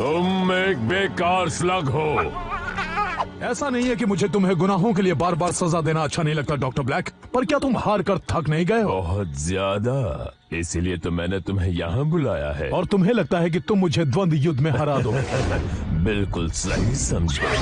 तुम एक बेकार स्लग हो। ऐसा नहीं है कि मुझे तुम्हें गुनाहों के लिए बार बार सजा देना अच्छा नहीं लगता डॉक्टर ब्लैक, पर क्या तुम हार कर थक नहीं गए हो? बहुत ज्यादा, इसीलिए तो मैंने तुम्हें यहाँ बुलाया है। और तुम्हें लगता है कि तुम मुझे द्वंद्व युद्ध में हरा दोगे? बिल्कुल सही समझा।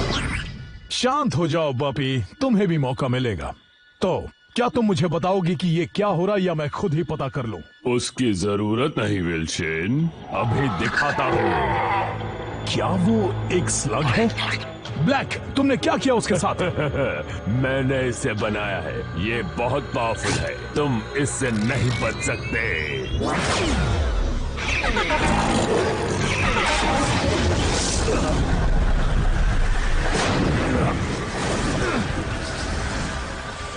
शांत हो जाओ बॉपी, तुम्हें भी मौका मिलेगा। तो क्या तुम मुझे बताओगी कि ये क्या हो रहा है, या मैं खुद ही पता कर लूं? उसकी जरूरत नहीं विल्सन, अभी दिखाता हूँ। क्या वो एक स्लग है? ब्लैक, तुमने क्या किया उसके साथ? मैंने इसे बनाया है, ये बहुत पावरफुल है, तुम इससे नहीं बच सकते।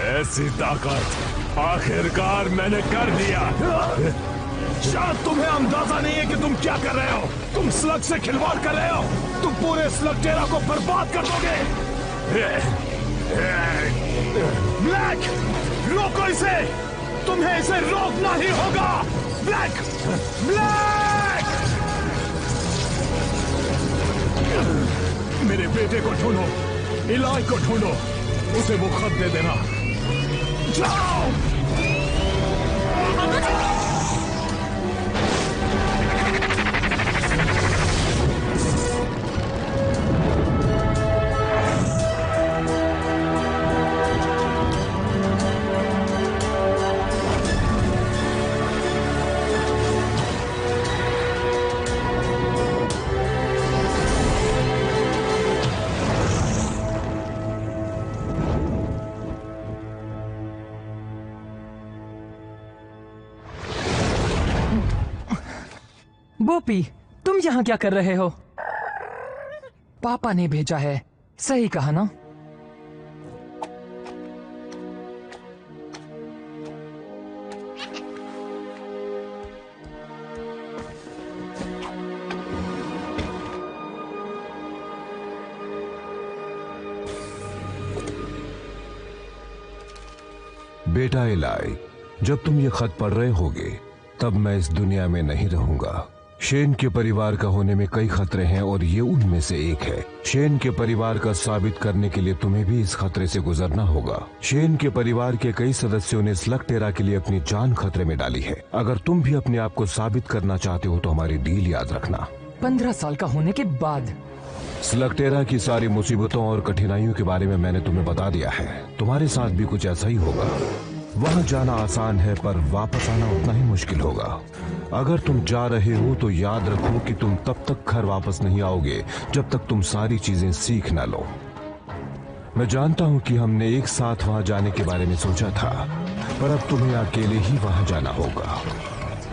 ऐसी ताकत आखिरकार मैंने कर दिया। शायद तुम्हें अंदाजा नहीं है कि तुम क्या कर रहे हो। तुम स्लग से खिलवाड़ कर रहे हो। तुम पूरे स्लगटेरा को बर्बाद कर दोगे। ब्लैक, रोको इसे। तुम्हें इसे रोकना ही होगा। Black, black! मेरे बेटे को ढूंढो, इलाई को ढूंढो, उसे वो खत दे देना। जाओ! बोपी, तुम यहाँ क्या कर रहे हो? पापा ने भेजा है, सही कहा ना? बेटा इलाई, जब तुम ये खत पढ़ रहे होगे तब मैं इस दुनिया में नहीं रहूंगा। शेन के परिवार का होने में कई खतरे हैं और ये उनमें से एक है। शेन के परिवार का साबित करने के लिए तुम्हें भी इस खतरे से गुजरना होगा। शेन के परिवार के कई सदस्यों ने स्लगटेरा के लिए अपनी जान खतरे में डाली है। अगर तुम भी अपने आप को साबित करना चाहते हो तो हमारी डील याद रखना। 15 साल का होने के बाद स्लगटेरा की सारी मुसीबतों और कठिनाइयों के बारे में मैंने तुम्हें बता दिया है। तुम्हारे साथ भी कुछ ऐसा ही होगा। वहाँ जाना आसान है पर वापस आना उतना ही मुश्किल होगा। अगर तुम जा रहे हो तो याद रखो कि तुम तब तक घर वापस नहीं आओगे जब तक तुम सारी चीजें सीख न लो। मैं जानता हूँ कि हमने एक साथ वहाँ जाने के बारे में सोचा था, पर अब तुम्हें अकेले ही वहाँ जाना होगा।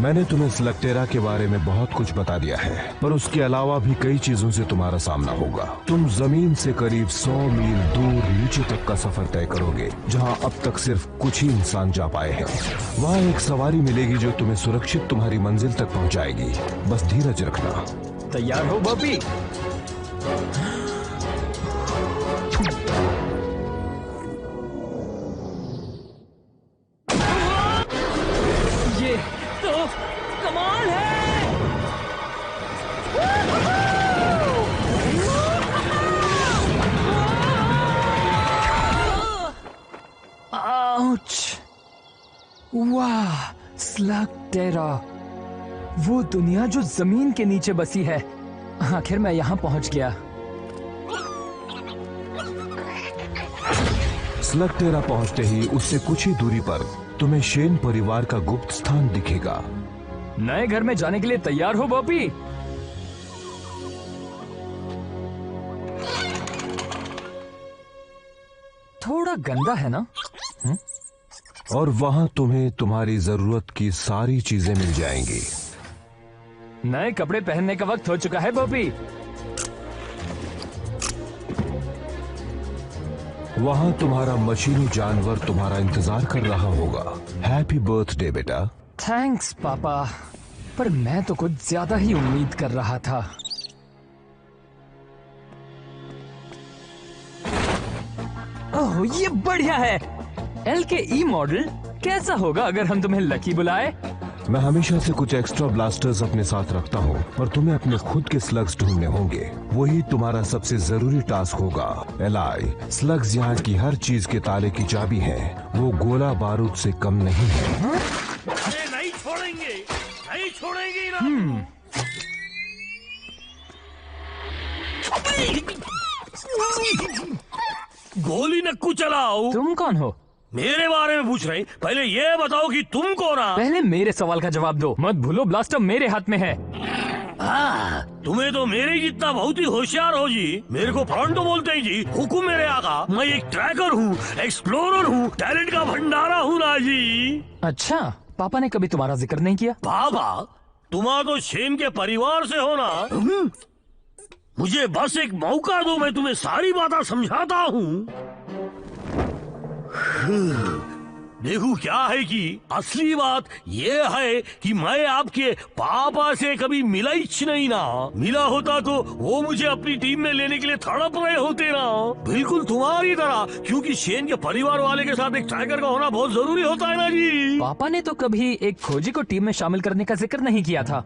मैंने तुम्हें स्लगटेरा के बारे में बहुत कुछ बता दिया है, पर उसके अलावा भी कई चीजों से तुम्हारा सामना होगा। तुम जमीन से करीब 100 मील दूर नीचे तक का सफर तय करोगे, जहां अब तक सिर्फ कुछ ही इंसान जा पाए हैं। वहां एक सवारी मिलेगी जो तुम्हें सुरक्षित तुम्हारी मंजिल तक पहुंचाएगी। बस धीरज रखना। तैयार हो बॉबी? ये तो कमाल है। आउच! वाह, स्लगटेरा, वो दुनिया जो जमीन के नीचे बसी है। आखिर मैं यहाँ पहुंच गया। स्लगटेरा पहुंचते ही उससे कुछ ही दूरी पर तुम्हें शेन परिवार का गुप्त स्थान दिखेगा। नए घर में जाने के लिए तैयार हो बॉबी? थोड़ा गंदा है ना? और वहां तुम्हें तुम्हारी जरूरत की सारी चीजें मिल जाएंगी। नए कपड़े पहनने का वक्त हो चुका है बॉबी। वहां तुम्हारा मशीनी जानवर तुम्हारा इंतजार कर रहा होगा। हैप्पी बर्थडे बेटा। थैंक्स पापा, पर मैं तो कुछ ज्यादा ही उम्मीद कर रहा था। ओह, ये बढ़िया है। LKE मॉडल कैसा होगा अगर हम तुम्हें लकी बुलाए? मैं हमेशा से कुछ एक्स्ट्रा ब्लास्टर्स अपने साथ रखता हूँ, पर तुम्हें अपने खुद के स्लग्स ढूंढने होंगे। वही तुम्हारा सबसे जरूरी टास्क होगा। एलाई, स्लग्स यहाँ की हर चीज के ताले की चाबी है। वो गोला बारूद से कम नहीं है। अरे नहीं छोड़ेंगे, नहीं छोड़ेंगे ना। गोली नक्कू चलाओ। तुम कौन हो? मेरे बारे में पूछ रहे? पहले ये बताओ कि तुम कौन हो? पहले मेरे सवाल का जवाब दो। मत भूलो ब्लास्टर मेरे हाथ में है। तुम्हें तो मेरे जितना बहुत ही होशियार हो जी। मेरे को फ्रंटो बोलते हैं जी। हुकुम मेरे आका। मैं एक ट्रैकर हूँ, एक्सप्लोरर हूँ, टैलेंट का भंडारा हूँ ना जी। अच्छा, पापा ने कभी तुम्हारा जिक्र नहीं किया? बाबा, तुम्हारा तो शेन के परिवार से हो ना। मुझे बस एक मौका दो, मैं तुम्हें सारी बातें समझाता हूँ। देखो क्या है कि असली बात ये है कि मैं आपके पापा से कभी मिला ही नहीं ना। मिला होता तो वो मुझे अपनी टीम में लेने के लिए तड़प रहे होते ना, बिल्कुल तुम्हारी तरह। क्योंकि शेन के परिवार वाले के साथ एक ट्रैकर का होना बहुत जरूरी होता है ना जी। पापा ने तो कभी एक खोजी को टीम में शामिल करने का जिक्र नहीं किया था।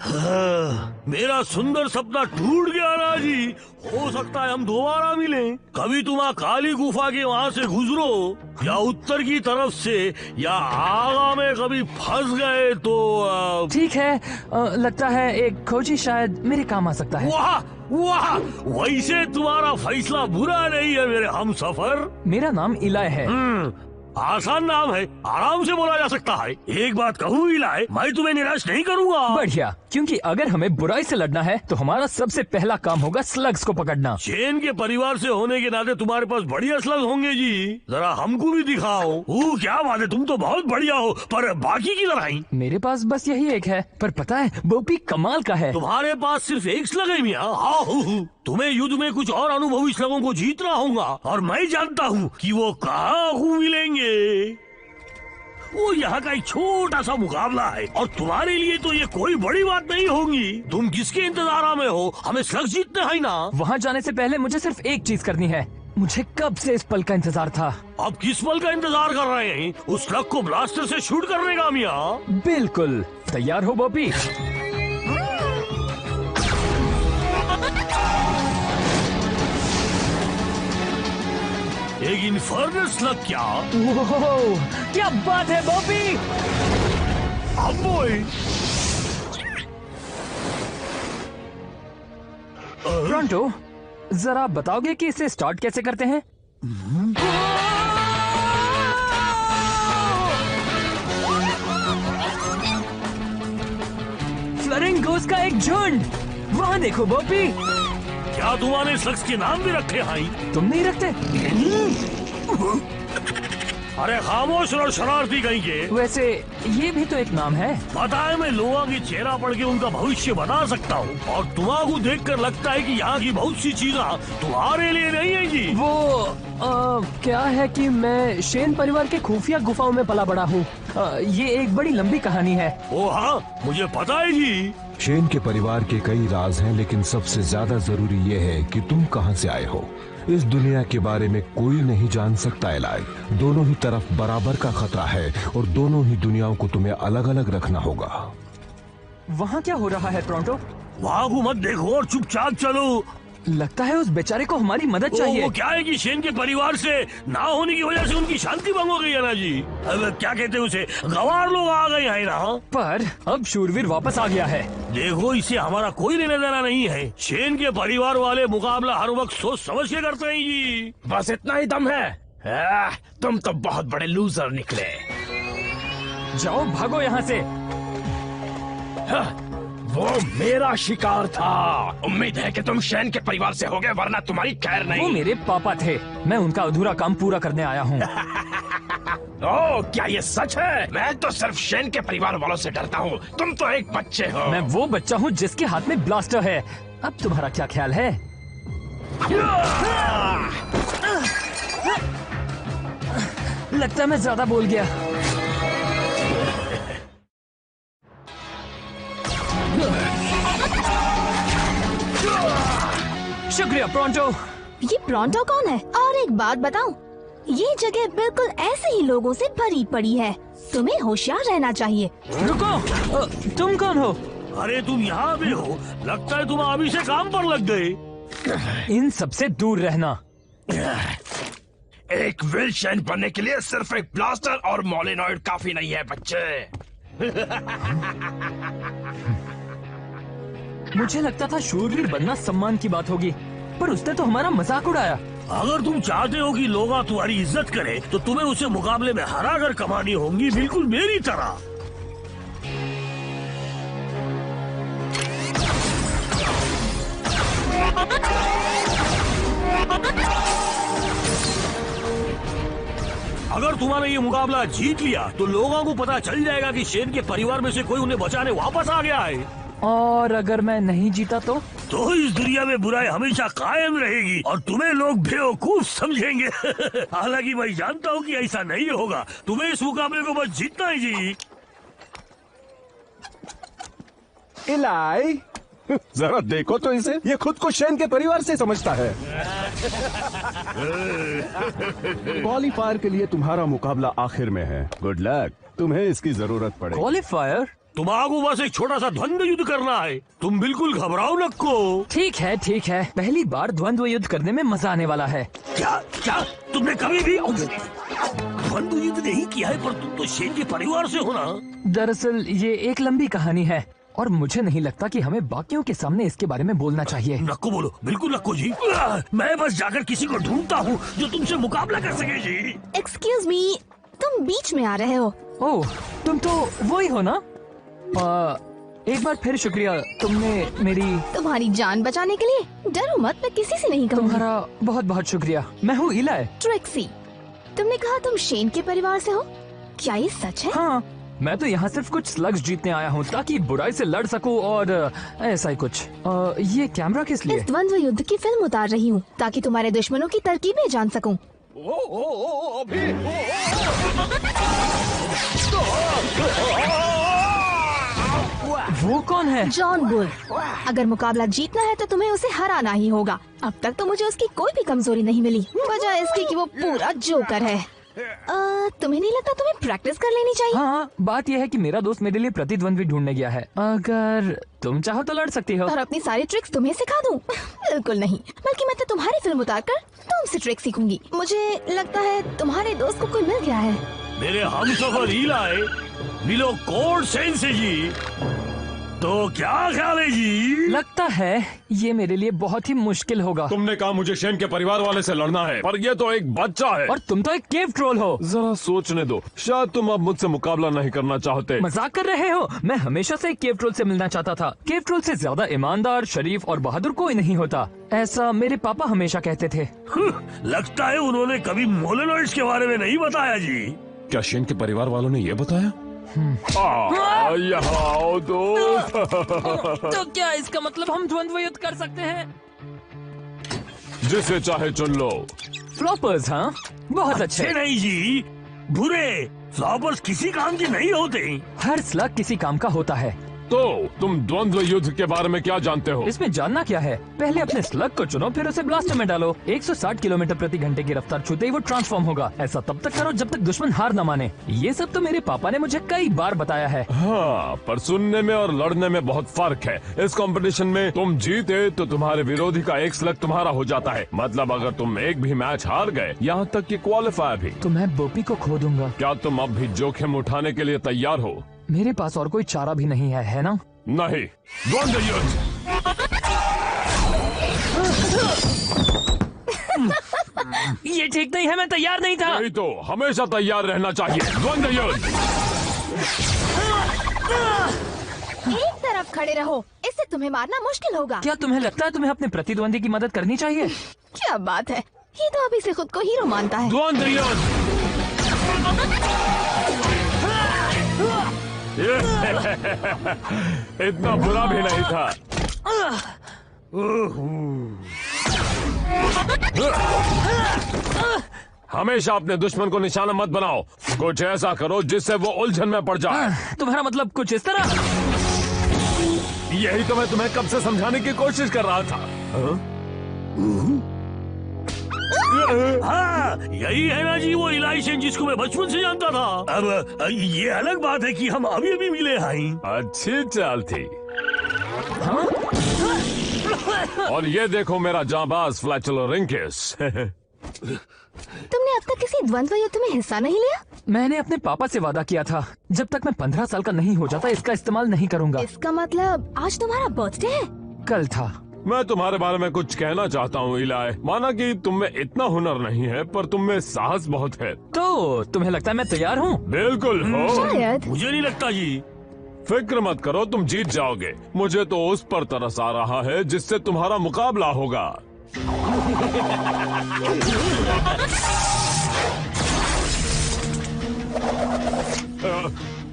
मेरा सुंदर सपना टूट गया ना जी। हो सकता है हम दोबारा मिलें। कभी तुम काली गुफा के वहाँ से गुजरो या उत्तर की तरफ से या आगा में कभी फंस गए तो ठीक है, लगता है एक खोजी शायद मेरे काम आ सकता है। वाह वाह, वैसे तुम्हारा फैसला बुरा नहीं है मेरे हमसफर। मेरा नाम इलाय है। आसान नाम है, आराम से बोला जा सकता है। एक बात कहूँ इलाय, मैं तुम्हें निराश नहीं करूँगा। बढ़िया, क्योंकि अगर हमें बुराई से लड़ना है तो हमारा सबसे पहला काम होगा स्लग्स को पकड़ना। चेन के परिवार से होने के नाते तुम्हारे पास बढ़िया स्लग होंगे जी। जरा हमको भी दिखाओ। क्या बात है, तुम तो बहुत बढ़िया हो, पर बाकी की लड़ाई? मेरे पास बस यही एक है, पर पता है वो भी कमाल का है। तुम्हारे पास सिर्फ एक स्लग है मियाँ? हाँ, तुम्हें युद्ध में कुछ और अनुभवी स्लगों को जीतना होगा, और मैं जानता हूँ कि वो कहाँ मिलेंगे। वो यहाँ का एक छोटा सा मुकाबला है, और तुम्हारे लिए तो ये कोई बड़ी बात नहीं होगी। तुम किसके इंतजार में हो? हमें स्लग जीतने हैं ना। वहाँ जाने से पहले मुझे सिर्फ एक चीज करनी है। मुझे कब से इस पल का इंतजार था। अब किस पल का इंतजार कर रहे हैं? उस स्लग को ब्लास्टर से शूट करने का मियाँ। बिल्कुल, तैयार हो बॉबी? एक इन्फर्नल स्लग क्या? ओहो, क्या बात है बॉबी! अब फ्रंटो, जरा बताओगे कि इसे स्टार्ट कैसे करते हैं? फ्लरिंगोस का एक झुंड! वहाँ देखो बॉबी! क्या तुम्हारे शख्स के नाम भी रखे हैं? तुम नहीं रखते? अरे खामोश और शरारती कहीं के। वैसे ये भी तो एक नाम है। पता है, मैं लोगों की चेहरा पढ़ के उनका भविष्य बता सकता हूँ, और तुम्हारा देखकर लगता है कि यहाँ की बहुत सी चीजें तुम्हारे लिए नहीं है जी। वो क्या है कि मैं शेन परिवार के खुफिया गुफाओं में पला बड़ा हूँ। ये एक बड़ी लंबी कहानी है। ओ हाँ, मुझे पता है जी। शेन के परिवार के कई राज हैं, लेकिन सबसे ज्यादा जरूरी ये है कि तुम कहां से आए हो। इस दुनिया के बारे में कोई नहीं जान सकता एलाई। दोनों ही तरफ बराबर का खतरा है, और दोनों ही दुनियाओं को तुम्हें अलग अलग रखना होगा। वहाँ क्या हो रहा है टोरंटो? वहाँ को मत देखो और चुपचाप चलो। लगता है उस बेचारे को हमारी मदद चाहिए। वो क्या है कि शेन के परिवार से ना होने की वजह से उनकी शांति भंग हो गई है ना जी। अब क्या कहते हैं उसे, गवार लोग आ गए हैं ना। पर अब शूरवीर वापस आ गया है। देखो, इससे हमारा कोई लेना देना नहीं है। शेन के परिवार वाले मुकाबला हर वक्त सोच समझ के करते हैं जी। बस इतना ही दम है? तुम तो बहुत बड़े लूजर निकले। जाओ, भागो यहाँ से। वो मेरा शिकार था। उम्मीद है कि तुम शेन के परिवार से होगे, वरना तुम्हारी खैर नहीं। वो मेरे पापा थे, मैं उनका अधूरा काम पूरा करने आया हूँ। ओह, क्या ये सच है? मैं तो सिर्फ शेन के परिवार वालों से डरता हूँ। तुम तो एक बच्चे हो। मैं वो बच्चा हूँ जिसके हाथ में ब्लास्टर है। अब तुम्हारा क्या ख्याल है? लगता है मैं ज्यादा बोल गया। शुक्रिया प्रोंटो। ये प्रोंटो कौन है? और एक बात बताऊं, ये जगह बिल्कुल ऐसे ही लोगों से भरी पड़ी है। तुम्हें होशियार रहना चाहिए। रुको, तुम कौन हो? अरे तुम यहाँ पे हो? लगता है तुम अभी से काम पर लग गए। इन सबसे दूर रहना। एक विलशेन बनने के लिए सिर्फ एक ब्लास्टर और मोलिनॉइड काफी नहीं है बच्चे। मुझे लगता था शूरवीर बनना सम्मान की बात होगी, पर उसने तो हमारा मजाक उड़ाया। अगर तुम चाहते हो कि लोग तुम्हारी इज्जत करें, तो तुम्हें उसे मुकाबले में हरा कर कमानी होंगी, बिल्कुल मेरी तरह। अगर तुम्हारा ये मुकाबला जीत लिया, तो लोगों को पता चल जाएगा कि शेन के परिवार में से कोई उन्हें बचाने वापस आ गया है। और अगर मैं नहीं जीता तो इस दुनिया में बुराई हमेशा कायम रहेगी और तुम्हें लोग बेवकूफ समझेंगे। हालांकि मैं जानता हूँ कि ऐसा नहीं होगा। तुम्हें इस मुकाबले को बस जीतना ही जी। इलाई, जरा देखो तो इसे, ये खुद को शेन के परिवार से समझता है। क्वालीफायर के लिए तुम्हारा मुकाबला आखिर में है। गुड लक, तुम्हें इसकी जरूरत पड़ेगी। क्वालीफायर? तुम्हारा बस एक छोटा सा द्वंद्व युद्ध करना है। तुम बिल्कुल घबराओ नको। ठीक है ठीक है, पहली बार द्वंद्व युद्ध करने में मजा आने वाला है। क्या क्या तुमने कभी भी द्वंद्व युद्ध नहीं किया है? पर तुम तो शेन के परिवार से हो ना। दरअसल ये एक लंबी कहानी है और मुझे नहीं लगता कि हमें बाकियों के सामने इसके बारे में बोलना चाहिए। नको बोलो, बिल्कुल नको जी। मैं बस जाकर किसी को ढूंढता हूँ जो तुमसे मुकाबला कर सके जी। एक्सक्यूज मी, तुम बीच में आ रहे हो। ओह, तुम तो वही हो ना? एक बार फिर शुक्रिया, तुमने मेरी। तुम्हारी जान बचाने के लिए डरो मत, मैं किसी से नहीं कहूँगी। तुम्हारा बहुत बहुत शुक्रिया। मैं हूँ इलाई। ट्रिक्सी, तुमने कहा तुम शेन के परिवार से हो, क्या ये सच है? हाँ, मैं तो यहाँ सिर्फ कुछ स्लग्स जीतने आया हूँ ताकि बुराई से लड़ सकूँ और ऐसा ही कुछ। ये कैमरा किस लिए? इस द्वंद्व युद्ध की फिल्म उतार रही हूँ ताकि तुम्हारे दुश्मनों की तरकीबें जान सकूँ। वो कौन है? John bull. अगर मुकाबला जीतना है तो तुम्हें उसे हराना ही होगा। अब तक तो मुझे उसकी कोई भी कमजोरी नहीं मिली, वजह इसकी कि वो पूरा जोकर है। तुम्हें नहीं लगता तुम्हें प्रैक्टिस कर लेनी चाहिए? हाँ, बात यह है कि मेरा दोस्त मेरे लिए प्रतिद्वंद्वी ढूंढने गया है। अगर तुम चाहो तो लड़ सकती हो। और अपनी सारी ट्रिक्स तुम्हें सिखा दूं? बिल्कुल नहीं, बल्कि मैं तो तुम्हारी फिल्म उतारकर तुमसे ट्रिक सीखूंगी। मुझे लगता है तुम्हारे दोस्त को कोई मिल गया है। मेरे हमसफर इलाई मिलो कोड सेन से जी। तो क्या ख्याल है जी? लगता है ये मेरे लिए बहुत ही मुश्किल होगा। तुमने कहा मुझे शेन के परिवार वाले से लड़ना है, पर ये तो एक बच्चा है। और तुम तो एक केव ट्रोल हो। जरा सोचने दो, शायद तुम अब मुझसे मुकाबला नहीं करना चाहते। मजाक कर रहे हो? मैं हमेशा से एक केव ट्रोल से मिलना चाहता था। केव ट्रोल से ज्यादा ईमानदार, शरीफ और बहादुर कोई नहीं होता, ऐसा मेरे पापा हमेशा कहते थे। लगता है उन्होंने कभी मोलेनॉइड्स के बारे में नहीं बताया जी। क्या शेन के परिवार वालों ने ये बताया? यहाँ आओ दोस्त। तो क्या इसका मतलब हम द्वंद्व युद्ध कर सकते हैं? जिसे चाहे चुन लो। फ्लॉपर्स? हाँ, बहुत अच्छे। नहीं जी, बुरे फ्लॉपर्स किसी काम के नहीं होते। हर स्लग किसी काम का होता है। तो तुम द्वंद्व युद्ध के बारे में क्या जानते हो? इसमें जानना क्या है? पहले अपने स्लग को चुनो, फिर उसे ब्लास्टर में डालो। 160 किलोमीटर प्रति घंटे की रफ्तार छूते ही वो ट्रांसफॉर्म होगा। ऐसा तब तक करो जब तक दुश्मन हार न माने। ये सब तो मेरे पापा ने मुझे कई बार बताया है। हाँ, पर सुनने में और लड़ने में बहुत फर्क है। इस कंपटीशन में तुम जीते तो तुम्हारे विरोधी का एक स्लग तुम्हारा हो जाता है। मतलब अगर तुम एक भी मैच हार गए, यहाँ तक कि क्वालिफायर भी, तो मैं बोपी को खो दूंगा। क्या तुम अब भी जोखिम उठाने के लिए तैयार हो? मेरे पास और कोई चारा भी नहीं है ना? नहीं। द्वंद्व युद्ध। ये ठीक नहीं है, मैं तैयार नहीं था। नहीं तो हमेशा तैयार रहना चाहिए। द्वंद्व युद्ध। एक तरफ खड़े रहो, इससे तुम्हें मारना मुश्किल होगा। क्या तुम्हें लगता है तुम्हें अपने प्रतिद्वंदी की मदद करनी चाहिए? क्या बात है, ये तो अभी से खुद को हीरो मानता है। द्वंद्व युद्ध। इतना बुरा भी नहीं था। हमेशा अपने दुश्मन को निशाना मत बनाओ। कुछ ऐसा करो जिससे वो उलझन में पड़ जाए। तुम्हारा मतलब कुछ इस तरह? यही तो मैं तुम्हें कब से समझाने की कोशिश कर रहा था। हाँ, यही है ना जी वो इलाई शेन जिसको मैं बचपन से जानता था। अब ये अलग बात है कि हम अभी अभी मिले हैं। अच्छी चाल थी। और ये देखो मेरा जांबाज फ्लैचुलो रिंकिस। तुमने अब तक किसी द्वंद्व युद्ध में हिस्सा नहीं लिया? मैंने अपने पापा से वादा किया था, जब तक मैं 15 साल का नहीं हो जाता इसका इस्तेमाल नहीं करूंगा। इसका मतलब आज तुम्हारा बर्थडे है? कल था। मैं तुम्हारे बारे में कुछ कहना चाहता हूँ इलाई। माना कि तुम में इतना हुनर नहीं है, पर तुम में साहस बहुत है। तो तुम्हें लगता है मैं तैयार हूँ? बिल्कुल हो। शायद। मुझे नहीं लगता जी। फिक्र मत करो, तुम जीत जाओगे। मुझे तो उस पर तरस आ रहा है जिससे तुम्हारा मुकाबला होगा।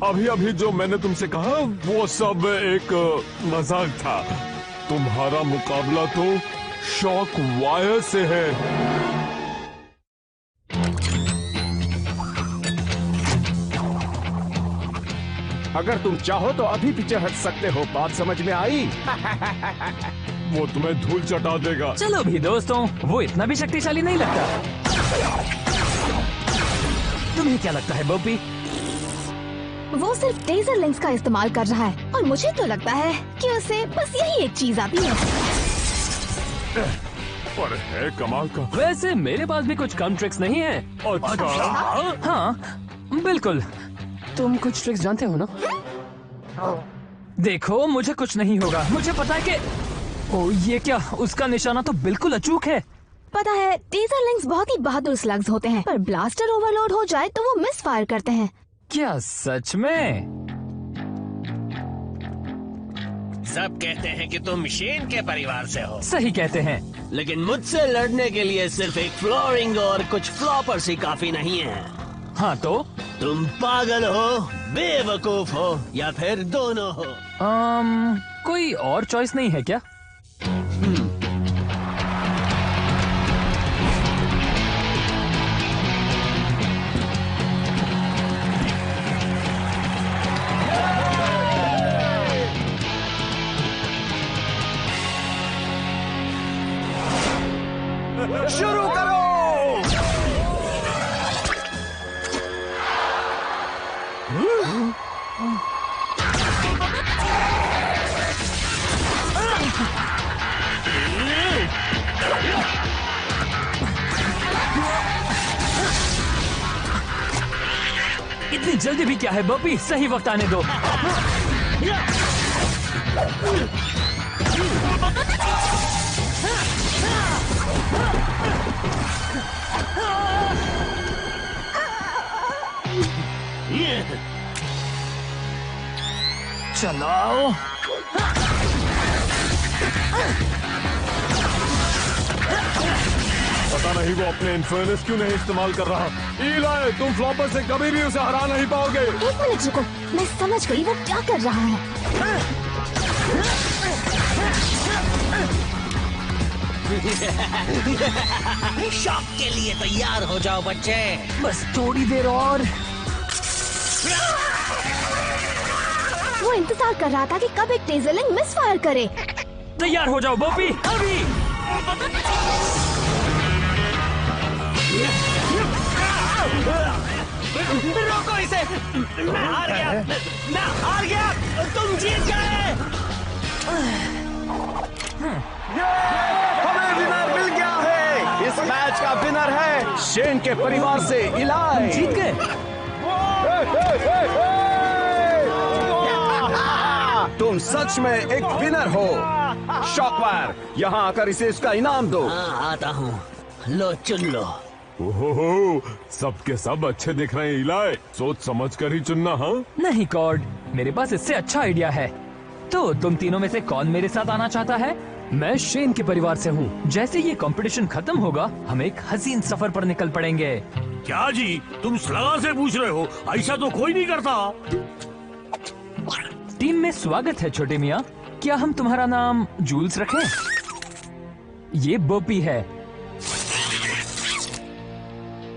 अभी अभी जो मैंने तुमसे कहा वो सब एक मजाक था। तुम्हारा मुकाबला तो शॉक वायर से है। अगर तुम चाहो तो अभी पीछे हट सकते हो। बात समझ में आई? वो तुम्हें धूल चटा देगा। चलो भी दोस्तों, वो इतना भी शक्तिशाली नहीं लगता। तुम्हें क्या लगता है बॉबी? वो सिर्फ टेजर लिंक्स का इस्तेमाल कर रहा है और मुझे तो लगता है कि उसे बस यही एक चीज आती है। पर है कमाल का। वैसे मेरे पास भी कुछ कम ट्रिक्स नहीं है। अच्छा, हाँ बिल्कुल। तुम कुछ ट्रिक्स जानते हो ना? देखो मुझे कुछ नहीं होगा। मुझे पता है कि ओ ये क्या, उसका निशाना तो बिल्कुल अचूक है। पता है टेजर लिंक्स बहुत ही बहादुर स्लग्स होते हैं, पर ब्लास्टर ओवरलोड हो जाए तो वो मिस फायर करते हैं। क्या सच में? सब कहते हैं कि तुम शेन के परिवार से हो, सही कहते हैं। लेकिन मुझसे लड़ने के लिए सिर्फ एक फ्लोरिंग और कुछ फ्लॉपर्स ही काफी नहीं है। हाँ तो तुम पागल हो, बेवकूफ हो, या फिर दोनों हो। कोई और चॉइस नहीं है क्या? शुरू करो। इतनी जल्दी भी क्या है बॉबी, सही वक्त आने दो। चलाओ। पता नहीं वो अपने इन्फर्नस क्यों नहीं इस्तेमाल कर रहा। इलाई, तुम फ्लॉपर से कभी भी उसे हरा नहीं पाओगे। 1 मिनट रुको, मैं समझ गई वो क्या कर रहा है। शॉक के लिए तैयार हो जाओ बच्चे। बस थोड़ी देर और। वो इंतजार कर रहा था कि कब एक टेजर लिंक मिस फायर करे। तैयार हो जाओ बॉबी, अभी। रोको इसे। मैं हार गया, मैं हार गया, तुम जीत गए। हमें विनर मिल गया है। इस मैच का विनर है शेन के परिवार से इलाई। जीत गए। तुम सच में एक विनर हो। शॉकवायर, यहाँ आकर इसे इसका इनाम दो। हाँ आता हूँ, लो चुन लो। ओहो, सबके सब अच्छे दिख रहे हैं इलाई। सोच समझ कर ही चुनना। हाँ नहीं कॉर्ड, मेरे पास इससे अच्छा आइडिया है। तो तुम तीनों में से कौन मेरे साथ आना चाहता है? मैं शेन के परिवार से हूँ। जैसे ये कंपटीशन खत्म होगा, हम एक हसीन सफर पर निकल पड़ेंगे। क्या जी, तुम स्लगा से पूछ रहे हो? ऐसा तो कोई नहीं करता। टीम में स्वागत है छोटे मियाँ। क्या हम तुम्हारा नाम जूल्स रखें? ये बॉबी है।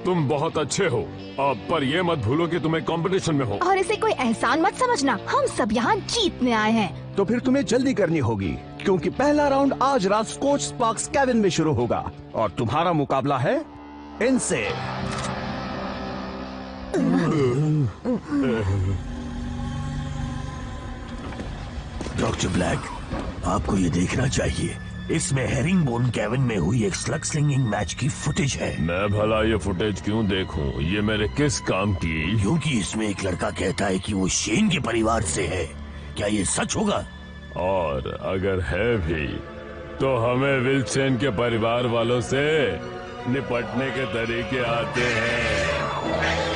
तुम बहुत अच्छे हो, पर ये मत भूलो कि तुम एक कंपटीशन में हो। और इसे कोई एहसान मत समझना, हम सब यहाँ जीतने आए हैं। तो फिर तुम्हें जल्दी करनी होगी, क्योंकि पहला राउंड आज रात स्कॉच स्पार्क्स कैबिन में शुरू होगा और तुम्हारा मुकाबला है इनसे। डॉक्टर ब्लैक, आपको ये देखना चाहिए, इसमें हेरिंगबोन कैबिन में हुई एक स्लग स्लिंगिंग मैच की फुटेज है। मैं भला ये फुटेज क्यों देखूं? ये मेरे किस काम की? क्योंकि इसमें एक लड़का कहता है कि वो शेन के परिवार से है। क्या ये सच होगा? और अगर है भी तो हमें विल्सन के परिवार वालों से निपटने के तरीके आते हैं।